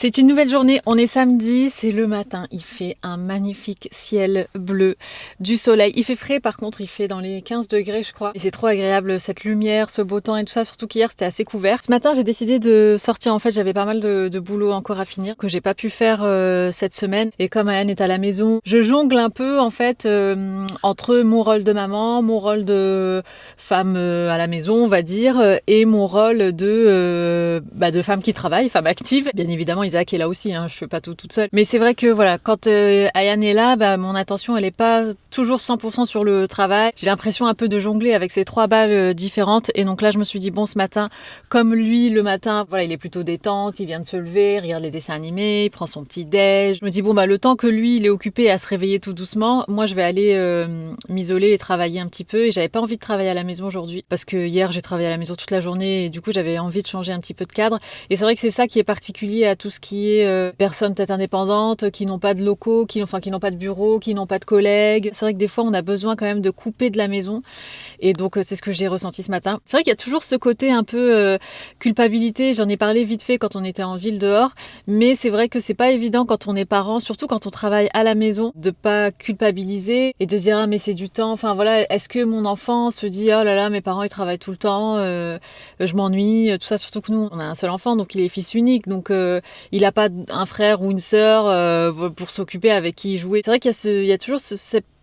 C'est une nouvelle journée, on est samedi, c'est le matin, il fait un magnifique ciel bleu, du soleil, il fait frais par contre, il fait dans les 15 degrés je crois, et c'est trop agréable cette lumière, ce beau temps et tout ça, surtout qu'hier c'était assez couvert. Ce matin j'ai décidé de sortir, en fait j'avais pas mal de boulot encore à finir, que j'ai pas pu faire cette semaine, et comme Ayane est à la maison, je jongle un peu en fait entre mon rôle de maman, mon rôle de femme à la maison on va dire, et mon rôle de femme qui travaille, femme active. Bien évidemment Isaac est là aussi, je fais pas tout toute seule. Mais c'est vrai que voilà, quand Ayane est là, mon attention elle est pas toujours 100% sur le travail. J'ai l'impression un peu de jongler avec ces 3 balles différentes. Et donc là je me suis dit bon ce matin, comme lui le matin, voilà il est plutôt détente, il vient de se lever, il regarde les dessins animés, il prend son petit déj. Je me dis bon le temps que lui il est occupé à se réveiller tout doucement, moi je vais aller m'isoler et travailler un petit peu. Et j'avais pas envie de travailler à la maison aujourd'hui parce que hier j'ai travaillé à la maison toute la journée et du coup j'avais envie de changer un petit peu de cadre. Et c'est vrai que c'est ça qui est particulier à tout ce qui est personnes peut-être indépendantes, qui n'ont pas de locaux, qui n'ont pas de bureau, qui n'ont pas de collègues. C'est vrai que des fois on a besoin quand même de couper de la maison. Et donc c'est ce que j'ai ressenti ce matin. C'est vrai qu'il y a toujours ce côté un peu culpabilité. J'en ai parlé vite fait quand on était en ville dehors. Mais c'est vrai que c'est pas évident quand on est parent, surtout quand on travaille à la maison, de pas culpabiliser et de se dire ah mais c'est du temps. Enfin voilà, est-ce que mon enfant se dit oh là là mes parents ils travaillent tout le temps, je m'ennuie, tout ça. Surtout que nous on a un seul enfant donc il est fils unique donc il n'a pas un frère ou une sœur pour s'occuper avec qui jouer. C'est vrai qu'il y a toujours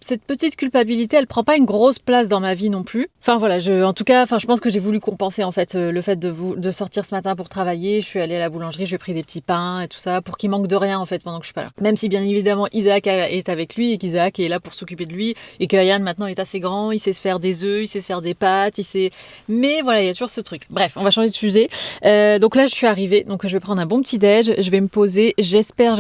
cette petite culpabilité, elle prend pas une grosse place dans ma vie non plus. Enfin voilà, je pense que j'ai voulu compenser en fait le fait de sortir ce matin pour travailler. Je suis allée à la boulangerie, j'ai pris des petits pains et tout ça pour qu'il manque de rien en fait pendant que je suis pas là. Même si bien évidemment Isaac est avec lui et qu'Isaac est là pour s'occuper de lui et que Ayane maintenant est assez grand, il sait se faire des œufs, il sait se faire des pâtes, mais voilà, il y a toujours ce truc. Bref, on va changer de sujet. Donc là je suis arrivée, donc je vais prendre un bon petit déj, je vais me poser. J'espère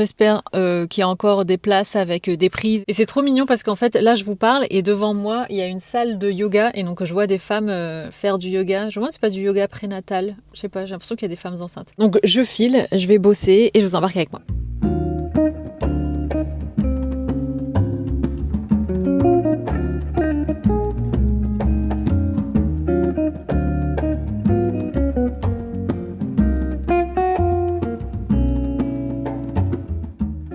qu'il y a encore des places avec des prises. Et c'est trop mignon parce qu'en fait là je vous parle et devant moi il y a une salle de yoga et donc je vois des femmes faire du yoga. Je me demande si c'est pas du yoga prénatal, je sais pas, j'ai l'impression qu'il y a des femmes enceintes. Donc je file, je vais bosser et je vous embarque avec moi.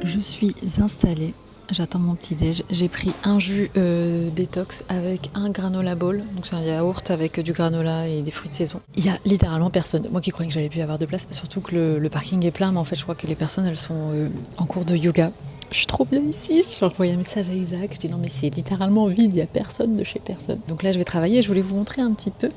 Je suis installée. J'attends mon petit déj. J'ai pris un jus détox avec un granola bowl. Donc c'est un yaourt avec du granola et des fruits de saison. Il y a littéralement personne. Moi qui croyais que j'allais plus avoir de place. Surtout que le parking est plein. Mais en fait je crois que les personnes elles sont en cours de yoga. Je suis trop bien ici. J'ai envoyé un message à Isaac. Je dis non mais c'est littéralement vide. Il n'y a personne de chez personne. Donc là je vais travailler. Je voulais vous montrer un petit peu.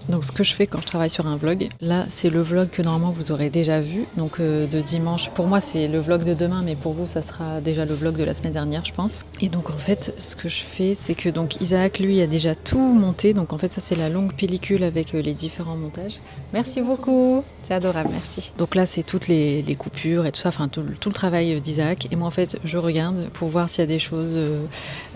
Donc ce que je fais quand je travaille sur un vlog, là c'est le vlog que normalement vous aurez déjà vu, donc de dimanche. Pour moi c'est le vlog de demain, mais pour vous ça sera déjà le vlog de la semaine dernière je pense. Et donc en fait ce que je fais c'est que donc Isaac lui a déjà tout monté, donc en fait ça c'est la longue pellicule avec les différents montages. Merci beaucoup, c'est adorable, merci. Donc là c'est toutes les coupures et tout ça, enfin tout le travail d'Isaac. Et moi en fait je regarde pour voir s'il y a des choses,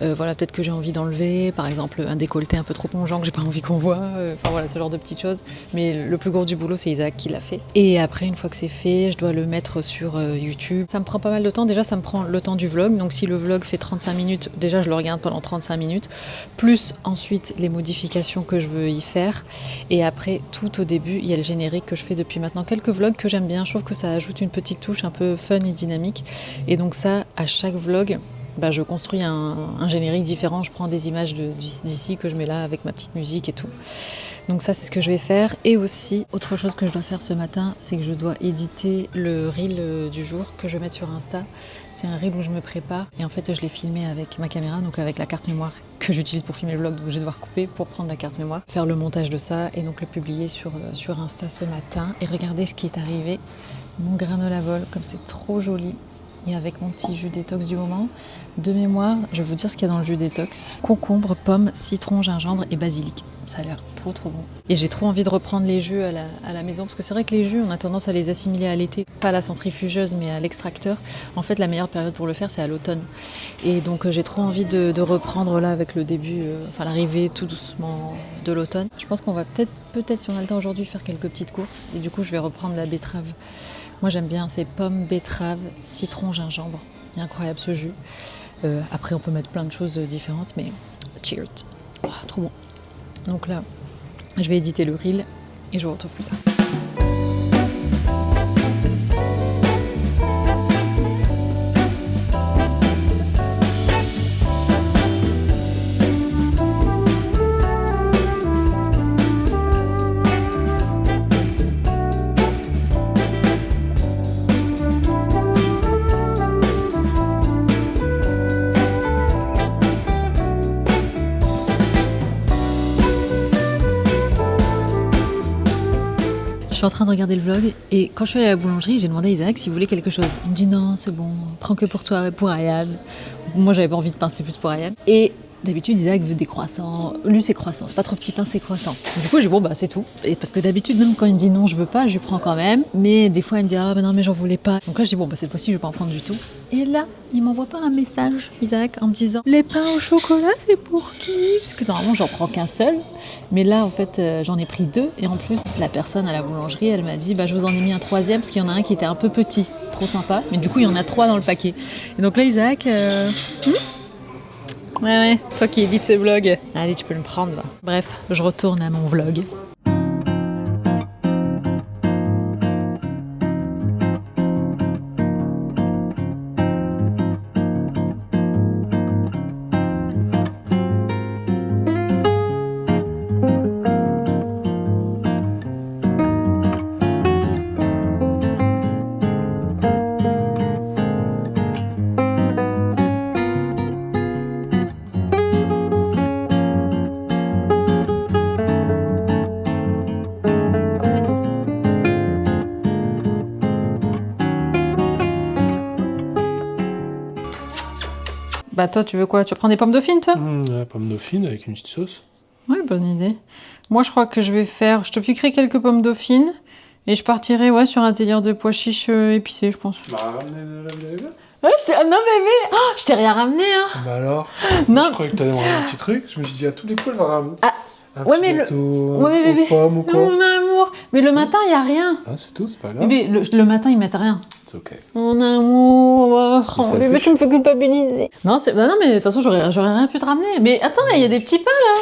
voilà peut-être que j'ai envie d'enlever, par exemple un décolleté un peu trop plongeant que j'ai pas envie qu'on voit, enfin voilà ce genre de petites choses, mais le plus gros du boulot c'est Isaac qui l'a fait. Et après une fois que c'est fait je dois le mettre sur YouTube. Ça me prend pas mal de temps, déjà ça me prend le temps du vlog, donc si le vlog fait 35 minutes, déjà je le regarde pendant 35 minutes, plus ensuite les modifications que je veux y faire, et après tout au début il y a le générique que je fais depuis maintenant quelques vlogs que j'aime bien, je trouve que ça ajoute une petite touche un peu fun et dynamique, et donc ça à chaque vlog je construis un générique différent, je prends des images d'ici que je mets là avec ma petite musique et tout. Donc ça c'est ce que je vais faire. Et aussi autre chose que je dois faire ce matin, c'est que je dois éditer le reel du jour que je vais mettre sur Insta. C'est un reel où je me prépare et en fait je l'ai filmé avec ma caméra, donc avec la carte mémoire que j'utilise pour filmer le vlog, donc je vais devoir couper pour prendre la carte mémoire, faire le montage de ça et donc le publier sur Insta ce matin. Et regardez ce qui est arrivé, mon granola bowl, comme c'est trop joli. Et avec mon petit jus détox du moment. De mémoire, je vais vous dire ce qu'il y a dans le jus détox. Concombre, pomme, citron, gingembre et basilic. Ça a l'air trop bon. Et j'ai trop envie de reprendre les jus à la maison, parce que c'est vrai que les jus, on a tendance à les assimiler à l'été. Pas à la centrifugeuse, mais à l'extracteur. En fait, la meilleure période pour le faire, c'est à l'automne. Et donc j'ai trop envie de reprendre là avec le début, l'arrivée tout doucement de l'automne. Je pense qu'on va peut-être si on a le temps aujourd'hui, faire quelques petites courses. Et du coup, je vais reprendre la betterave. Moi j'aime bien, c'est pommes, betterave, citron, gingembre. Il est incroyable ce jus. Après on peut mettre plein de choses différentes, mais cheers. Oh, trop bon. Donc là, je vais éditer le reel et je vous retrouve plus tard. suis en train de regarder le vlog et quand je suis allée à la boulangerie, j'ai demandé à Isaac s'il voulait quelque chose. Il me dit non, c'est bon, prends que pour toi, pour Ayane. Moi, j'avais pas envie de pain, c'est plus pour Ayane. Et d'habitude, Isaac veut des croissants. Lui, c'est croissants. C'est pas trop petit pain, c'est croissants. Du coup, j'ai dit bon, bah, c'est tout. Et parce que d'habitude, même quand il me dit non, je veux pas, je lui prends quand même. Mais des fois, il me dit ah, bah non, mais j'en voulais pas. Donc là, je dis bon, bah, cette fois-ci, je vais pas en prendre du tout. Et là, il m'envoie pas un message, Isaac, en me disant les pains au chocolat, c'est pour qui? Parce que normalement, j'en prends qu'un seul. Mais là, en fait, j'en ai pris 2. Et en plus, la personne à la boulangerie, elle m'a dit bah, je vous en ai mis un 3e parce qu'il y en a un qui était un peu petit. Trop sympa. Mais du coup, il y en a 3 dans le paquet. Et donc là, Isaac. Ouais, toi qui édites ce vlog. Allez, tu peux le prendre, va. Bref, je retourne à mon vlog. Bah toi, tu veux quoi? Tu prends des pommes dauphines, toi? La pomme dauphine avec une petite sauce. Oui, bonne idée. Moi, je crois que je vais faire... Je te piquerai quelques pommes dauphines et je partirai sur un délire de pois chiches épicés, je pense. Bah, ramenez la bébé. Ouais, non, bébé! Oh, je t'ai rien ramené, hein! Bah alors? Non. Je croyais que t'allais me ramener un petit truc. Je me suis dit, à tous les coups, elle va ramener un ouais, petit mais gâteau ouais, mais bébé. aux pommes ou quoi. Mon amour! Mais le matin, il n'y a rien. Ah, c'est tout, c'est pas grave. Bébé, le matin, ils mettent rien. C'est ok. Mon amour, oh, Ça bébé, fait- tu me fais culpabiliser. Non, non, mais de toute façon, j'aurais rien pu te ramener. Mais attends, il y a des petits pains là.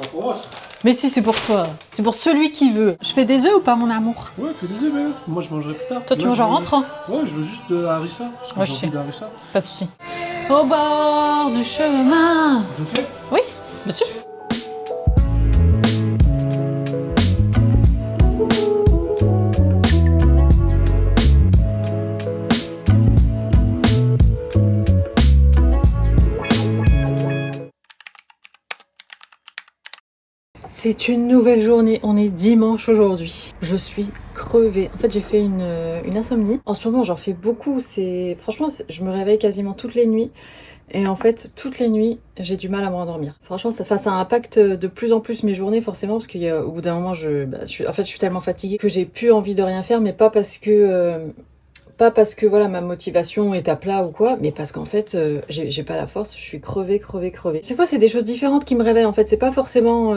C'est pour moi, ça. Mais si, c'est pour toi. C'est pour celui qui veut. Je fais des œufs ou pas, mon amour? Ouais, fais des œufs, bébé. Moi, je mangerai plus tard. Toi, tu Là, manges je en veux- rentrant? Ouais, je veux juste de la harissa. Parce que Ouais, j'ai je envie sais. d'harissa. Pas de souci. Au bord du chemin. Ok. Oui, bien sûr. C'est une nouvelle journée, on est dimanche aujourd'hui. Je suis crevée. En fait, j'ai fait une insomnie. En ce moment, j'en fais beaucoup. Franchement, je me réveille quasiment toutes les nuits. Et en fait, toutes les nuits, j'ai du mal à m'endormir. Franchement, ça impacte de plus en plus mes journées, forcément, parce qu'au bout d'un moment, je suis tellement fatiguée que j'ai plus envie de rien faire, mais pas parce que voilà, ma motivation est à plat ou quoi, mais parce qu'en fait, j'ai pas la force, je suis crevée. Chaque fois, c'est des choses différentes qui me réveillent, en fait, c'est pas forcément...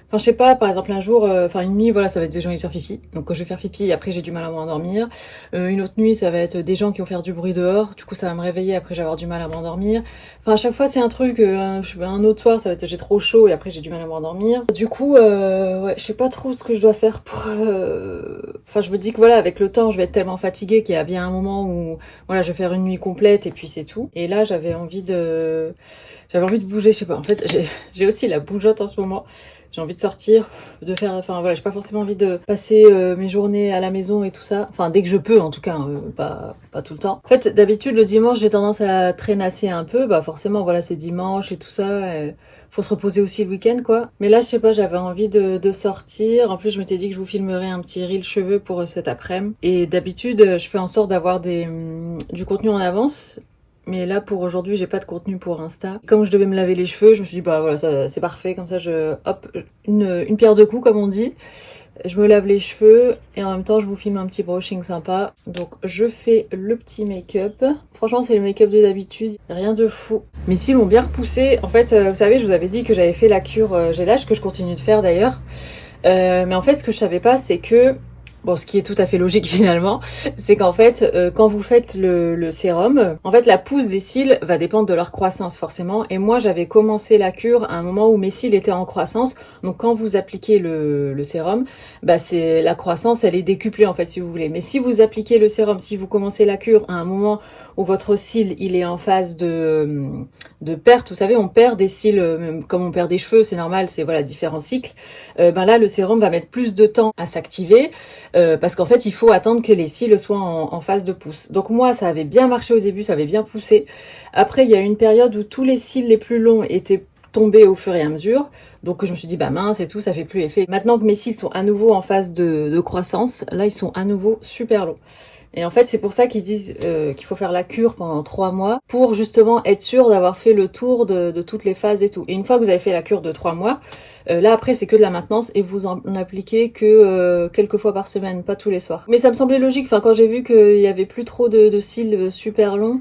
Enfin, je sais pas, par exemple, un jour, une nuit, voilà, ça va être des gens qui vont faire pipi. Donc, quand je vais faire pipi, après, j'ai du mal à m'endormir. Une autre nuit, ça va être des gens qui vont faire du bruit dehors. Du coup, ça va me réveiller, après, je vais avoir du mal à m'endormir. Enfin, à chaque fois, c'est un truc, un autre soir, ça va être j'ai trop chaud et après, j'ai du mal à m'endormir. Du coup, ouais, je sais pas trop ce que je dois faire pour... Enfin, je me dis que voilà, avec le temps, je vais être tellement fatiguée qu'il y a bien un moment où, voilà, je vais faire une nuit complète et puis c'est tout. Et là, j'avais envie de bouger, je sais pas. En fait, j'ai aussi la bougeotte en ce moment. J'ai envie de sortir, de faire... Enfin, voilà, j'ai pas forcément envie de passer mes journées à la maison et tout ça. Enfin, dès que je peux, en tout cas, pas tout le temps. En fait, d'habitude, le dimanche, j'ai tendance à traînasser un peu. Bah, forcément, voilà, c'est dimanche et tout ça. Faut se reposer aussi le week-end, quoi. Mais là, je sais pas, j'avais envie de sortir. En plus, je m'étais dit que je vous filmerais un petit reel cheveux pour cet après-midi. Et d'habitude, je fais en sorte d'avoir du contenu en avance. Mais là, pour aujourd'hui, j'ai pas de contenu pour Insta. Comme je devais me laver les cheveux, je me suis dit, bah voilà, ça, c'est parfait. Comme ça, hop, une pierre deux coups, comme on dit. Je me lave les cheveux et en même temps, je vous filme un petit brushing sympa. Donc, je fais le petit make-up. Franchement, c'est le make-up de d'habitude. Rien de fou. Mes cils m'ont bien repoussé. En fait, vous savez, je vous avais dit que j'avais fait la cure gélage, que je continue de faire d'ailleurs. Mais en fait, ce que je savais pas, c'est que... Bon, ce qui est tout à fait logique finalement, c'est qu'en fait, quand vous faites le sérum, en fait, la pousse des cils va dépendre de leur croissance forcément. Et moi, j'avais commencé la cure à un moment où mes cils étaient en croissance. Donc, quand vous appliquez le sérum, bah c'est la croissance, elle est décuplée en fait, si vous voulez. Mais si vous appliquez le sérum, si vous commencez la cure à un moment où votre cil il est en phase de perte, vous savez, on perd des cils comme on perd des cheveux, c'est normal, c'est voilà différents cycles. Ben là, le sérum va mettre plus de temps à s'activer. Parce qu'en fait, il faut attendre que les cils soient en phase de pousse. Donc moi, ça avait bien marché au début, ça avait bien poussé. Après, il y a eu une période où tous les cils les plus longs étaient tomber au fur et à mesure. Donc je me suis dit bah mince et tout, ça fait plus effet. Maintenant que mes cils sont à nouveau en phase de croissance, là ils sont à nouveau super longs. Et en fait c'est pour ça qu'ils disent qu'il faut faire la cure pendant 3 mois pour justement être sûr d'avoir fait le tour de toutes les phases et tout. Et une fois que vous avez fait la cure de 3 mois, là après c'est que de la maintenance et vous en appliquez que quelques fois par semaine, pas tous les soirs. Mais ça me semblait logique, enfin quand j'ai vu qu'il y avait plus trop de cils super longs,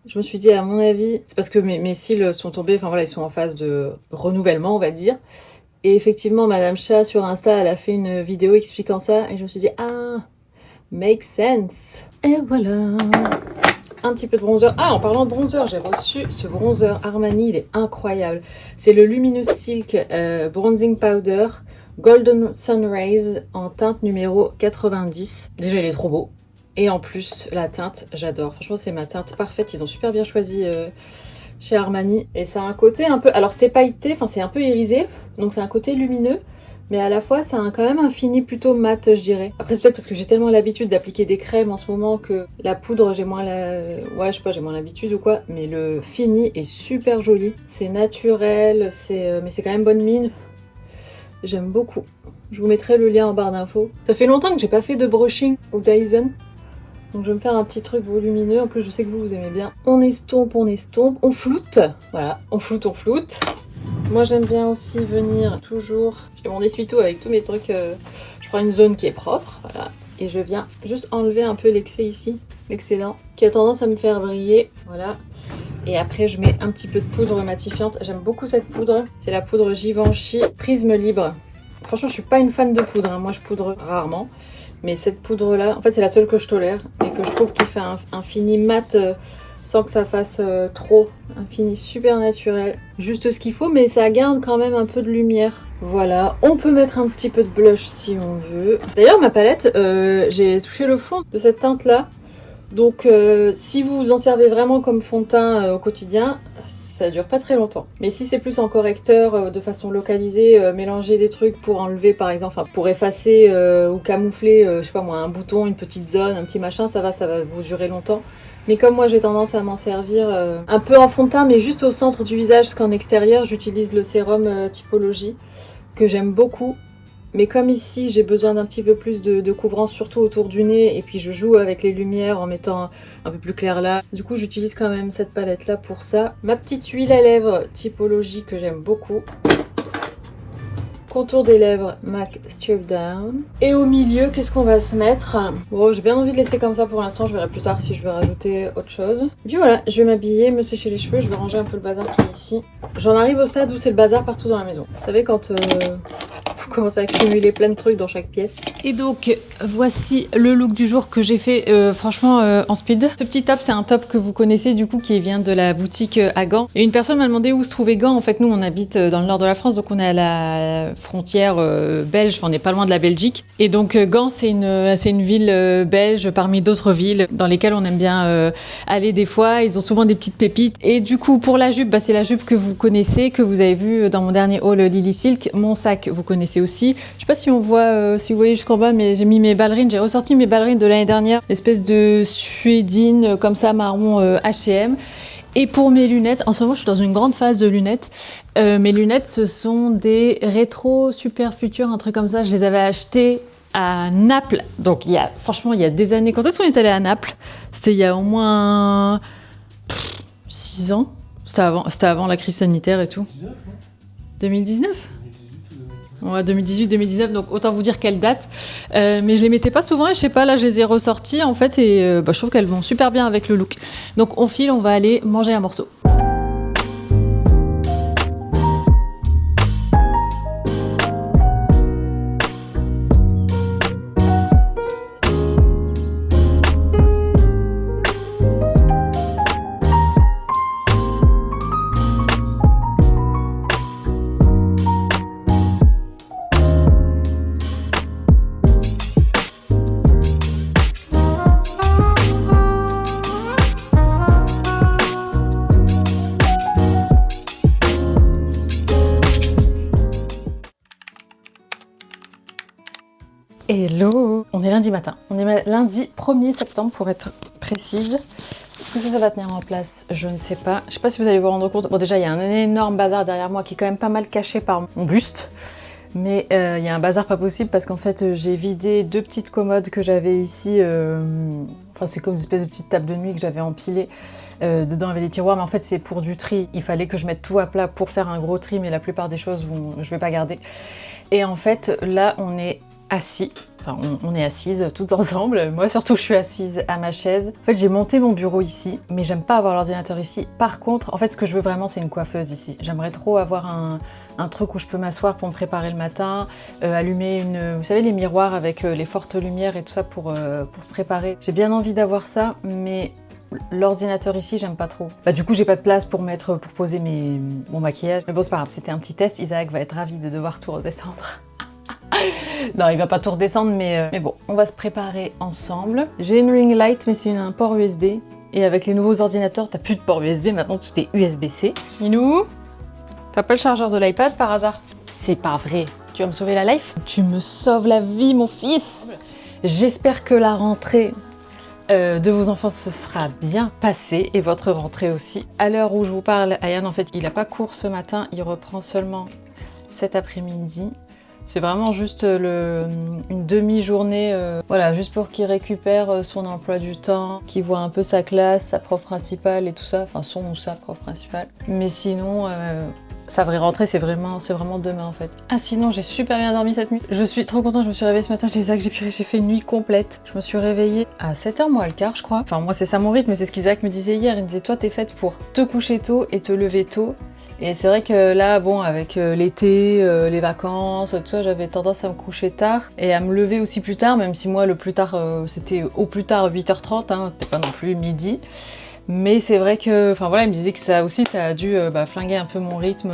je me suis dit, à mon avis, c'est parce que mes cils sont tombés, enfin voilà, ils sont en phase de renouvellement, on va dire. Et effectivement, Madame Chat sur Insta, elle a fait une vidéo expliquant ça, et je me suis dit, ah, make sense. Et voilà. Un petit peu de bronzer. Ah, en parlant de bronzer, j'ai reçu ce bronzer Armani, il est incroyable. C'est le Luminous Silk Bronzing Powder Golden Sun Rays en teinte numéro 90. Déjà, il est trop beau. Et en plus, la teinte, j'adore. Franchement, c'est ma teinte parfaite. Ils ont super bien choisi chez Armani. Et ça a un côté un peu... Alors, c'est pailleté, enfin, c'est un peu irisé. Donc, c'est un côté lumineux. Mais à la fois, ça a quand même un fini plutôt mat, je dirais. Après, c'est peut-être parce que j'ai tellement l'habitude d'appliquer des crèmes en ce moment que la poudre, j'ai moins la... Ouais, je sais pas, j'ai moins l'habitude ou quoi. Mais le fini est super joli. C'est naturel, mais c'est quand même bonne mine. J'aime beaucoup. Je vous mettrai le lien en barre d'infos. Ça fait longtemps que j'ai pas fait de brushing au Dyson. Donc je vais me faire un petit truc volumineux. En plus, je sais que vous aimez bien. On estompe, on floute. Voilà, on floute. Moi, j'aime bien aussi venir toujours... J'ai mon essuie-tout avec tous mes trucs. Je prends une zone qui est propre. Voilà. Et je viens juste enlever un peu l'excès ici. L'excédent. Qui a tendance à me faire briller. Voilà. Et après, je mets un petit peu de poudre matifiante. J'aime beaucoup cette poudre. C'est la poudre Givenchy Prisme Libre. Franchement, je suis pas une fan de poudre. Moi, je poudre rarement. Mais cette poudre-là, en fait, c'est la seule que je tolère. Et que je trouve qu'il fait un fini mat sans que ça fasse trop. Un fini super naturel. Juste ce qu'il faut, mais ça garde quand même un peu de lumière. Voilà. On peut mettre un petit peu de blush si on veut. D'ailleurs, ma palette, j'ai touché le fond de cette teinte-là. Donc, si vous vous en servez vraiment comme fond de teint au quotidien, ça dure pas très longtemps. Mais si c'est plus en correcteur, de façon localisée, mélanger des trucs pour enlever par exemple, enfin pour effacer ou camoufler, je sais pas moi, un bouton, une petite zone, un petit machin, ça va vous durer longtemps. Mais comme moi j'ai tendance à m'en servir un peu en fond de teint, mais juste au centre du visage, parce qu'en extérieur j'utilise le sérum Typologie, que j'aime beaucoup. Mais comme ici j'ai besoin d'un petit peu plus de couvrance, surtout autour du nez, et puis je joue avec les lumières en mettant un peu plus clair là. Du coup j'utilise quand même cette palette là pour ça. Ma petite huile à lèvres Typologie que j'aime beaucoup. Contour des lèvres MAC Strip Down. Et au milieu, qu'est-ce qu'on va se mettre? Bon, j'ai bien envie de laisser comme ça pour l'instant, je verrai plus tard si je veux rajouter autre chose. Et puis voilà, je vais m'habiller, me sécher les cheveux, je vais ranger un peu le bazar qui est ici. J'en arrive au stade où c'est le bazar partout dans la maison. Vous savez quand vous commencez à accumuler plein de trucs dans chaque pièce. Et donc, voici le look du jour que j'ai fait franchement en speed. Ce petit top, c'est un top que vous connaissez du coup qui vient de la boutique à Gand. Et une personne m'a demandé où se trouvait Gand. En fait, nous, on habite dans le nord de la France, donc on est à la frontière belge, enfin, on n'est pas loin de la Belgique. Et donc, Gand, c'est une ville belge parmi d'autres villes dans lesquelles on aime bien aller des fois. Ils ont souvent des petites pépites. Et du coup, pour la jupe, c'est la jupe que vous connaissez, que vous avez vue dans mon dernier haul Lily Silk. Mon sac, vous connaissez aussi. Je sais pas si on voit, si vous voyez jusqu'en bas, mais j'ai mis mes ballerines, j'ai ressorti mes ballerines de l'année dernière, espèce de suédine comme ça, marron H&M. Et pour mes lunettes, en ce moment je suis dans une grande phase de lunettes. Mes lunettes, ce sont des rétro super futures, un truc comme ça. Je les avais achetées à Naples, donc franchement il y a des années. Quand est-ce qu'on est allé à Naples? C'était il y a au moins 6 ans. C'était avant la crise sanitaire et tout. 2019 ? Ouais, 2018-2019, donc autant vous dire quelle date. Mais je les mettais pas souvent et je sais pas, là je les ai ressorties en fait et je trouve qu'elles vont super bien avec le look. Donc on file, on va aller manger un morceau. Hello! On est lundi matin. On est lundi 1er septembre pour être précise. Est-ce que ça va tenir en place? Je ne sais pas. Je sais pas si vous allez vous rendre compte. Bon, déjà, il y a un énorme bazar derrière moi qui est quand même pas mal caché par mon buste. Mais il y a un bazar pas possible parce qu'en fait, j'ai vidé 2 petites commodes que j'avais ici. Enfin, c'est comme une espèce de petite table de nuit que j'avais empilée. Dedans, il y avait des tiroirs, mais en fait, c'est pour du tri. Il fallait que je mette tout à plat pour faire un gros tri, mais la plupart des choses, je vais pas garder. Et en fait, là, on est assis. Enfin, on est assises toutes ensemble. Moi, surtout, je suis assise à ma chaise. En fait, j'ai monté mon bureau ici, mais j'aime pas avoir l'ordinateur ici. Par contre, en fait, ce que je veux vraiment, c'est une coiffeuse ici. J'aimerais trop avoir un truc où je peux m'asseoir pour me préparer le matin, allumer vous savez, les miroirs avec les fortes lumières et tout ça pour se préparer. J'ai bien envie d'avoir ça, mais l'ordinateur ici, j'aime pas trop. Bah, du coup, j'ai pas de place pour poser mon maquillage. Mais bon, c'est pas grave, c'était un petit test. Isaac va être ravi de devoir tout redescendre. Non, il va pas tout redescendre, mais bon, on va se préparer ensemble. J'ai une ring light, mais c'est un port USB. Et avec les nouveaux ordinateurs, t'as plus de port USB, maintenant tout est USB-C. Minou, t'as pas le chargeur de l'iPad par hasard? C'est pas vrai. Tu vas me sauver la life? Tu me sauves la vie, mon fils! J'espère que la rentrée de vos enfants se sera bien passée et votre rentrée aussi. À l'heure où je vous parle, Ayane, en fait, il a pas cours ce matin, il reprend seulement cet après-midi. C'est vraiment juste une demi-journée, voilà, juste pour qu'il récupère son emploi du temps, qu'il voit un peu sa classe, sa prof principale et tout ça, enfin son ou sa prof principale. Mais sinon, sa vraie rentrée, c'est vraiment demain en fait. Ah sinon, j'ai super bien dormi cette nuit. Je suis trop contente, je me suis réveillée ce matin, je disais que j'ai fait une nuit complète. Je me suis réveillée à 7h moins le quart, je crois. Enfin moi c'est ça mon rythme, mais c'est ce qu'Isaac me disait hier. Il me disait toi t'es faite pour te coucher tôt et te lever tôt. Et c'est vrai que là, bon, avec l'été, les vacances, tout ça, j'avais tendance à me coucher tard et à me lever aussi plus tard, même si moi, le plus tard, c'était au plus tard 8h30, hein, c'était pas non plus midi. Mais c'est vrai que, enfin voilà, il me disait que ça aussi, ça a dû flinguer un peu mon rythme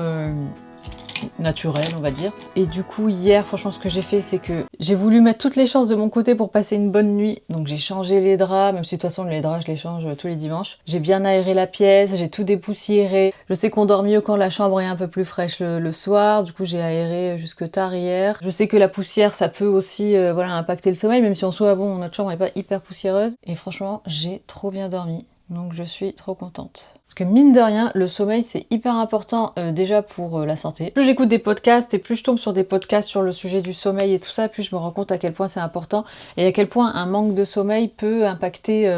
naturel, on va dire. Et du coup, hier, franchement, ce que j'ai fait, c'est que j'ai voulu mettre toutes les chances de mon côté pour passer une bonne nuit. Donc j'ai changé les draps, même si de toute façon, les draps, je les change tous les dimanches. J'ai bien aéré la pièce, j'ai tout dépoussiéré. Je sais qu'on dort mieux quand la chambre est un peu plus fraîche le soir. Du coup, j'ai aéré jusque tard hier. Je sais que la poussière, ça peut aussi impacter le sommeil, même si en soi, bon, notre chambre n'est pas hyper poussiéreuse. Et franchement, j'ai trop bien dormi. Donc je suis trop contente. Parce que mine de rien, le sommeil c'est hyper important déjà pour la santé. Plus j'écoute des podcasts et plus je tombe sur des podcasts sur le sujet du sommeil et tout ça, plus je me rends compte à quel point c'est important et à quel point un manque de sommeil peut impacter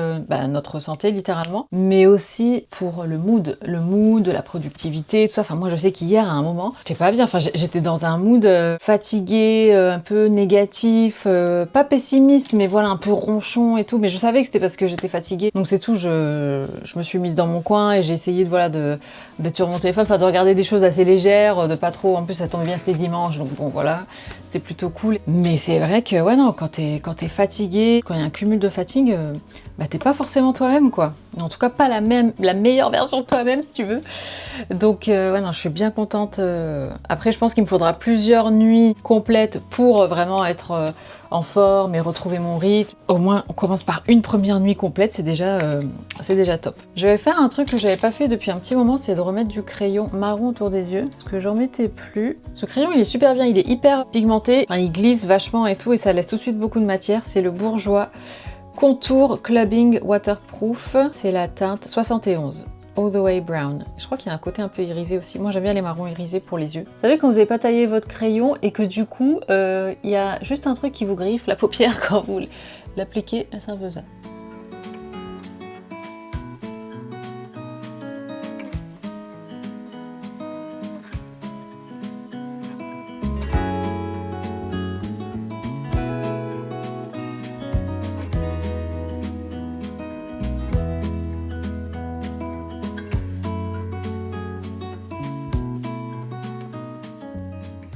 notre santé littéralement, mais aussi pour le mood, la productivité, tout ça. Enfin moi je sais qu'hier à un moment, j'étais pas bien, enfin j'étais dans un mood fatigué, un peu négatif, pas pessimiste mais voilà un peu ronchon et tout, mais je savais que c'était parce que j'étais fatiguée. Donc c'est tout, je me suis mise dans mon coin et j'ai essayé d'être sur mon téléphone, enfin de regarder des choses assez légères, de pas trop, en plus ça tombe bien, c'était dimanche, donc bon voilà, c'est plutôt cool. Mais c'est vrai que ouais non, quand t'es fatigué, quand il y a un cumul de fatigue, t'es pas forcément toi-même quoi. En tout cas pas la meilleure version de toi-même si tu veux. Donc ouais non, je suis bien contente. Après je pense qu'il me faudra plusieurs nuits complètes pour vraiment être en forme et retrouver mon rythme. Au moins on commence par une première nuit complète, c'est déjà top. Je vais faire un truc que j'avais pas fait depuis un petit moment, c'est de remettre du crayon marron autour des yeux, parce que j'en mettais plus. Ce crayon il est super bien, il est hyper pigmenté, enfin, il glisse vachement et tout et ça laisse tout de suite beaucoup de matière. C'est le Bourjois Contour Clubbing Waterproof, c'est la teinte 71. All the way brown. Je crois qu'il y a un côté un peu irisé aussi. Moi j'aime bien les marrons irisés pour les yeux. Vous savez quand vous n'avez pas taillé votre crayon et que du coup il y a juste un truc qui vous griffe la paupière quand vous l'appliquez, c'est un peu ça.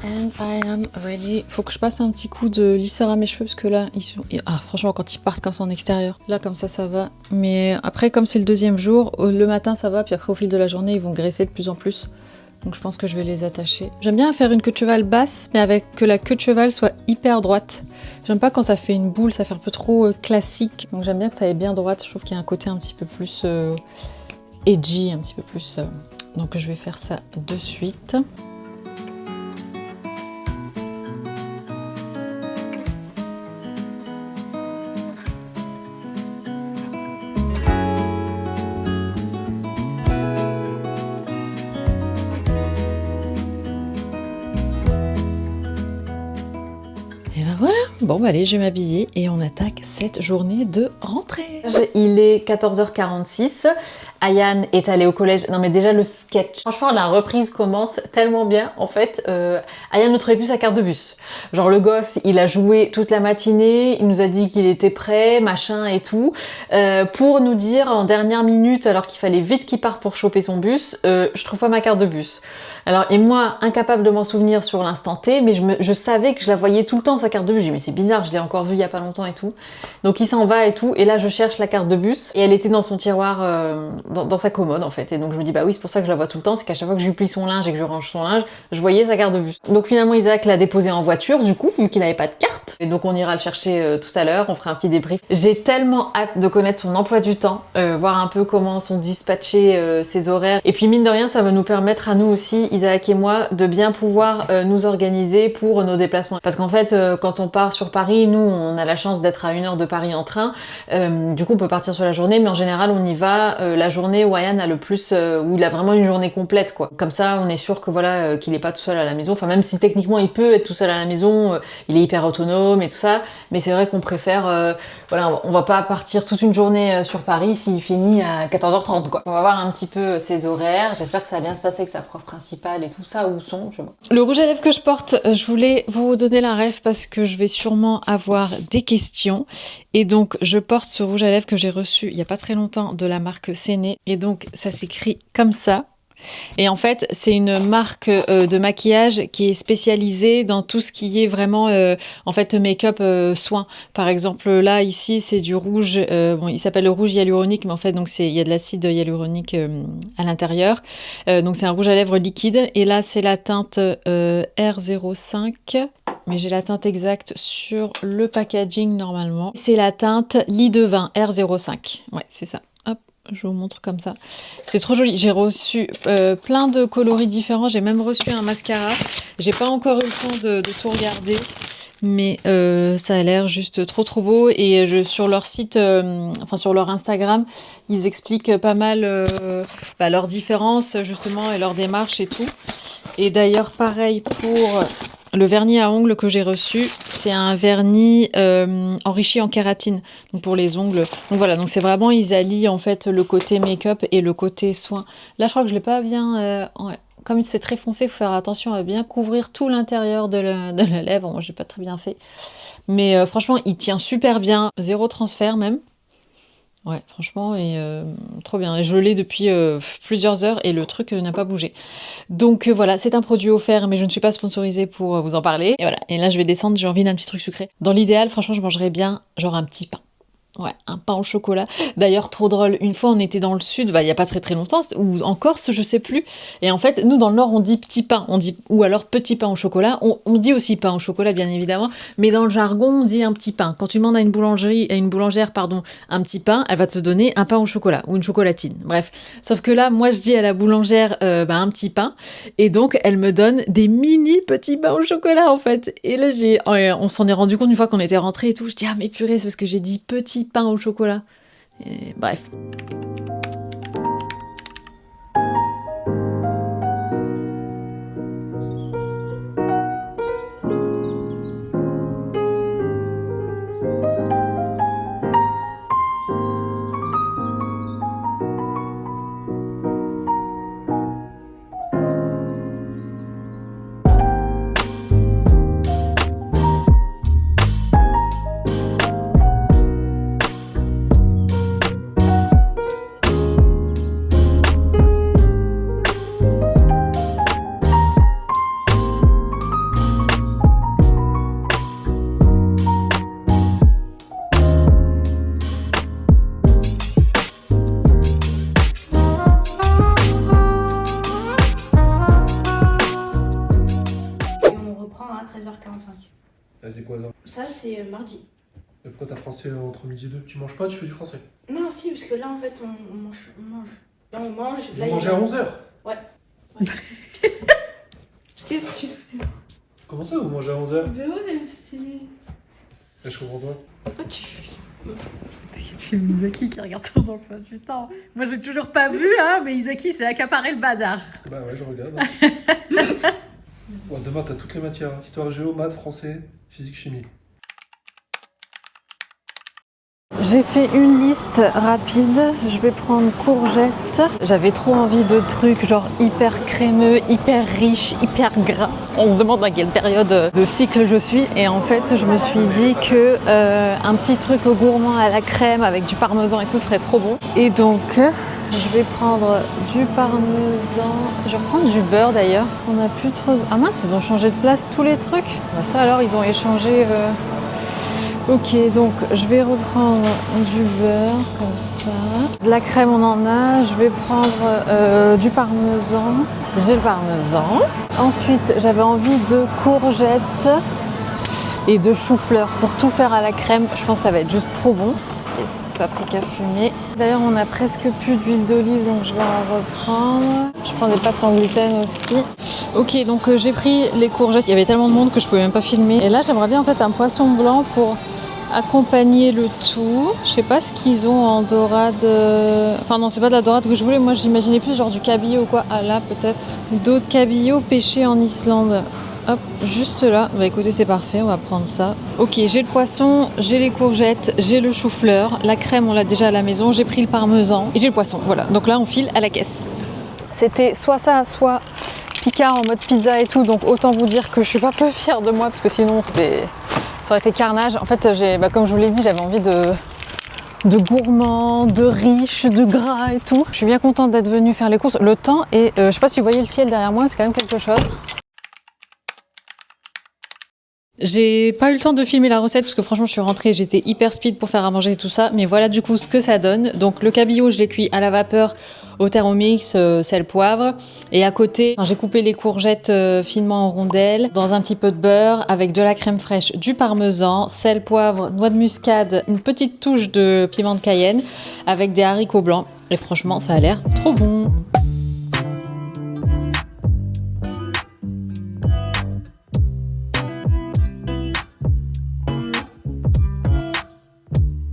And I am ready. Faut que je passe un petit coup de lisseur à mes cheveux parce que là, franchement, quand ils partent comme ça en extérieur, là comme ça va. Mais après, comme c'est le deuxième jour, le matin ça va, puis après au fil de la journée, ils vont graisser de plus en plus. Donc je pense que je vais les attacher. J'aime bien faire une queue de cheval basse, mais avec que la queue de cheval soit hyper droite. J'aime pas quand ça fait une boule, ça fait un peu trop classique. Donc j'aime bien que ça aille bien droite. Je trouve qu'il y a un côté un petit peu plus edgy, un petit peu plus. Donc je vais faire ça de suite. Bon, bah allez, je vais m'habiller et on attaque cette journée de rentrée. Il est 14h46. Ayane est allée au collège. Non mais déjà le sketch. Franchement, la reprise commence tellement bien. En fait, Ayane ne trouvait plus sa carte de bus. Genre le gosse, il a joué toute la matinée. Il nous a dit qu'il était prêt, machin et tout, pour nous dire en dernière minute, alors qu'il fallait vite qu'il parte pour choper son bus, je trouve pas ma carte de bus. Alors, et moi, incapable de m'en souvenir sur l'instant T, mais je savais que je la voyais tout le temps, sa carte de bus. J'ai dit, mais c'est bizarre, je l'ai encore vue il y a pas longtemps et tout. Donc, il s'en va et tout. Et là, je cherche la carte de bus. Et elle était dans son tiroir, dans sa commode, en fait. Et donc, je me dis, bah oui, c'est pour ça que je la vois tout le temps. C'est qu'à chaque fois que je lui plie son linge et que je range son linge, je voyais sa carte de bus. Donc, finalement, Isaac l'a déposée en voiture, du coup, vu qu'il avait pas de carte. Et donc, on ira le chercher tout à l'heure. On fera un petit débrief. J'ai tellement hâte de connaître son emploi du temps, voir un peu comment sont dispatchés ses horaires. Et puis, mine de rien, ça va nous permettre à nous aussi, Isaac et moi, de bien pouvoir nous organiser pour nos déplacements. Parce qu'en fait, quand on part sur Paris, nous, on a la chance d'être à 1 heure de Paris en train. Du coup, on peut partir sur la journée, mais en général, on y va la journée où Ayane a le plus, où il a vraiment une journée complète, quoi. Comme ça, on est sûr que voilà, qu'il est pas tout seul à la maison. Enfin, même si techniquement, il peut être tout seul à la maison, il est hyper autonome et tout ça. Mais c'est vrai qu'on préfère, voilà, on va pas partir toute une journée sur Paris s'il finit à 14h30, quoi. On va voir un petit peu ses horaires. J'espère que ça va bien se passer avec sa prof principale et tout ça, où sont, je sais pas. Le rouge à lèvres que je porte, je voulais vous donner la ref parce que je vais sûrement avoir des questions. Et donc, je porte ce rouge à lèvres que j'ai reçu il y a pas très longtemps de la marque Séné. Et donc, ça s'écrit comme ça. Et en fait, c'est une marque de maquillage qui est spécialisée dans tout ce qui est vraiment en fait make-up soin. Par exemple, là ici, c'est du rouge. Bon, il s'appelle le rouge hyaluronique, mais en fait, donc il y a de l'acide hyaluronique à l'intérieur. Donc c'est un rouge à lèvres liquide. Et là, c'est la teinte R05. Mais j'ai la teinte exacte sur le packaging normalement. C'est la teinte lit de vin R05. Ouais, c'est ça. Hop. Je vous montre comme ça. C'est trop joli. J'ai reçu plein de coloris différents. J'ai même reçu un mascara. J'ai pas encore eu le temps de tout regarder. Mais ça a l'air juste trop trop beau. Et sur leur site, enfin sur leur Instagram, ils expliquent pas mal leurs différences justement et leur démarche et tout. Et d'ailleurs pareil pour le vernis à ongles que j'ai reçu, c'est un vernis enrichi en kératine, donc pour les ongles. Donc voilà, donc c'est vraiment, ils allient en fait le côté make-up et le côté soin. Là, je crois que je l'ai pas bien... ouais. Comme c'est très foncé, il faut faire attention à bien couvrir tout l'intérieur de la lèvre. Moi, j'ai pas très bien fait. Mais franchement, il tient super bien. 0 transfert même. Ouais, franchement, et trop bien. Et je l'ai depuis plusieurs heures et le truc n'a pas bougé. Donc voilà, c'est un produit offert, mais je ne suis pas sponsorisée pour vous en parler. Et voilà, et là je vais descendre, j'ai envie d'un petit truc sucré. Dans l'idéal, franchement, je mangerais bien genre un petit pain. Ouais, un pain au chocolat. D'ailleurs, trop drôle, une fois on était dans le sud, il y a pas très très longtemps, ou en Corse, je sais plus. Et en fait, nous dans le nord, on dit petit pain, on dit, ou alors petit pain au chocolat. On dit aussi pain au chocolat, bien évidemment, mais dans le jargon, on dit un petit pain. Quand tu demandes à une boulangère, un petit pain, elle va te donner un pain au chocolat ou une chocolatine. Bref, sauf que là, moi, je dis à la boulangère un petit pain, et donc elle me donne des mini petits pains au chocolat en fait. Et là, on s'en est rendu compte une fois qu'on était rentrés et tout. Je dis ah mais purée, c'est parce que j'ai dit petit pain au chocolat. Et bref. C'est quoi là? Ça, c'est mardi. Et pourquoi t'as français entre midi et deux? Tu manges pas, tu fais du français? Non, si, parce que là, en fait, on mange. Là, on mange. Vous mangez à 11h? Ouais. Qu'est-ce que tu fais? Comment ça, vous mangez à 11h? Mais ouais, c'est... Je comprends pas. Pourquoi tu fais? Tu fais Isaki qui regarde ton emploi du temps. Moi, j'ai toujours pas vu, hein, mais Isaki, c'est accaparé le bazar. Bah ouais, je regarde. Ouais, demain, t'as toutes les matières. Histoire géo, maths, français, physique, chimie. J'ai fait une liste rapide. Je vais prendre courgettes. J'avais trop envie de trucs genre hyper crémeux, hyper riche, hyper gras. On se demande dans quelle période de cycle je suis. Et en fait, je me suis dit que un petit truc gourmand à la crème avec du parmesan et tout serait trop bon. Et donc, je vais prendre du parmesan. Je vais prendre du beurre d'ailleurs. On n'a plus trop... Ah mince, ils ont changé de place tous les trucs. Bah ça alors, ils ont échangé... Ok, donc je vais reprendre du beurre comme ça. De la crème, on en a. Je vais prendre du parmesan. J'ai le parmesan. Ensuite, j'avais envie de courgettes et de chou-fleur pour tout faire à la crème. Je pense que ça va être juste trop bon. Et c'est paprika fumé. D'ailleurs, on a presque plus d'huile d'olive, donc je vais en reprendre. Je prends des pâtes sans gluten aussi. Ok, donc j'ai pris les courgettes. Il y avait tellement de monde que je pouvais même pas filmer. Et là, j'aimerais bien en fait un poisson blanc pour accompagner le tout. Je sais pas ce qu'ils ont en dorade. Enfin non, c'est pas de la dorade que je voulais. Moi, j'imaginais plus genre du cabillaud ou quoi. Ah là, peut-être. D'autres cabillaud pêchés en Islande. Hop, juste là. Bah écoutez, c'est parfait, on va prendre ça. Ok, j'ai le poisson, j'ai les courgettes, j'ai le chou-fleur. La crème, on l'a déjà à la maison. J'ai pris le parmesan et j'ai le poisson. Voilà, donc là, on file à la caisse. C'était soit ça, soit Picard en mode pizza et tout. Donc autant vous dire que je suis pas peu fière de moi parce que sinon, ça aurait été carnage. En fait, comme je vous l'ai dit, j'avais envie de gourmand, de riche, de gras et tout. Je suis bien contente d'être venue faire les courses. Le temps et je sais pas si vous voyez le ciel derrière moi, c'est quand même quelque chose. J'ai pas eu le temps de filmer la recette parce que franchement je suis rentrée, j'étais hyper speed pour faire à manger et tout ça, mais voilà du coup ce que ça donne. Donc le cabillaud je l'ai cuit à la vapeur au Thermomix, sel, poivre, et à côté j'ai coupé les courgettes finement en rondelles dans un petit peu de beurre avec de la crème fraîche, du parmesan, sel, poivre, noix de muscade, une petite touche de piment de Cayenne avec des haricots blancs et franchement ça a l'air trop bon.